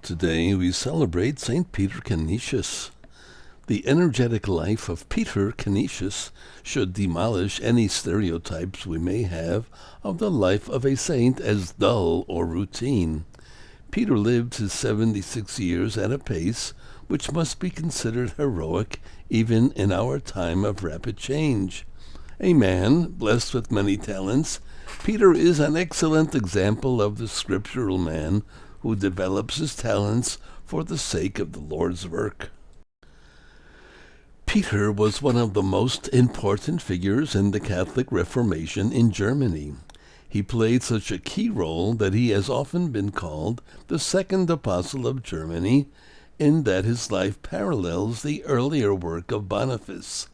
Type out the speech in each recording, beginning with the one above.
Today we celebrate St. Peter Canisius. The energetic life of Peter Canisius should demolish any stereotypes we may have of the life of a saint as dull or routine. Peter lived his 76 years at a pace which must be considered heroic even in our time of rapid change. A man blessed with many talents, Peter is an excellent example of the scriptural man who develops his talents for the sake of the Lord's work. Peter was one of the most important figures in the Catholic Reformation in Germany. He played such a key role that he has often been called the second apostle of Germany, in that his life parallels the earlier work of Boniface.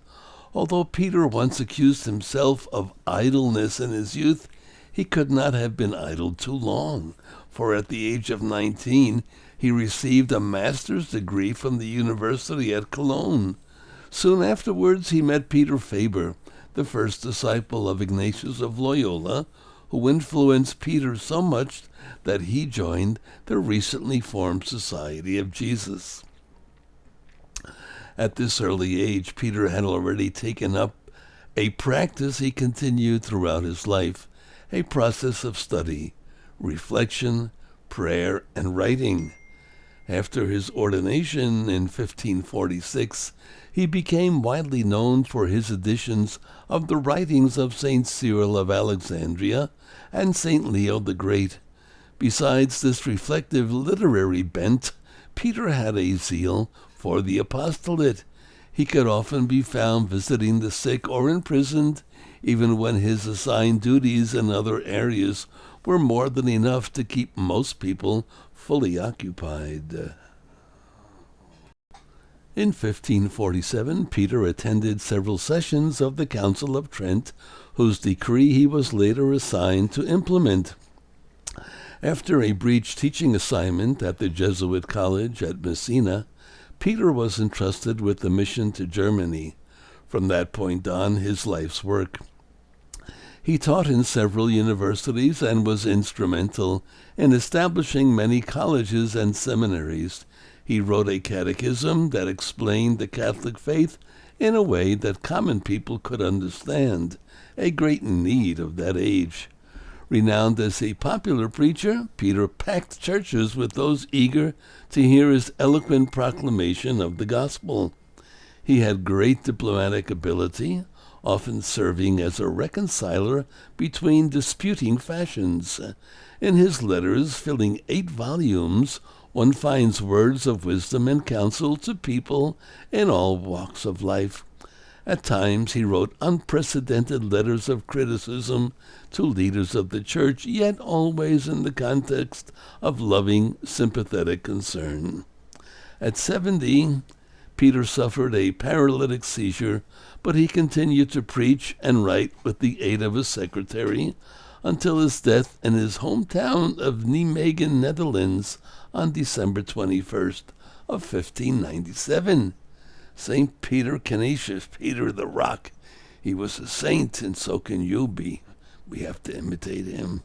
Although Peter once accused himself of idleness in his youth, he could not have been idle too long, for at the age of 19 he received a master's degree from the University at Cologne. Soon afterwards he met Peter Faber, the first disciple of Ignatius of Loyola, who influenced Peter so much that he joined the recently formed Society of Jesus. At this early age, Peter had already taken up a practice he continued throughout his life, a process of study, reflection, prayer, and writing. After his ordination in 1546, he became widely known for his editions of the writings of St. Cyril of Alexandria and St. Leo the Great. Besides this reflective literary bent, Peter had a zeal for the apostolate. He could often be found visiting the sick or imprisoned, even when his assigned duties in other areas were more than enough to keep most people fully occupied. In 1547, Peter attended several sessions of the Council of Trent, whose decree he was later assigned to implement. After a brief teaching assignment at the Jesuit college at Messina, Peter was entrusted with the mission to Germany. From that point on, his life's work. He taught in several universities and was instrumental in establishing many colleges and seminaries. He wrote a catechism that explained the Catholic faith in a way that common people could understand, a great need of that age. Renowned as a popular preacher, Peter packed churches with those eager to hear his eloquent proclamation of the gospel. He had great diplomatic ability, often serving as a reconciler between disputing fashions. In his letters, filling 8 volumes, one finds words of wisdom and counsel to people in all walks of life. At times he wrote unprecedented letters of criticism to leaders of the church, yet always in the context of loving, sympathetic concern. At 70, Peter suffered a paralytic seizure, but he continued to preach and write with the aid of his secretary until his death in his hometown of Nijmegen, Netherlands, on December 21st of 1597. St. Peter Canisius, Peter the Rock. He was a saint, and so can you be. We have to imitate him.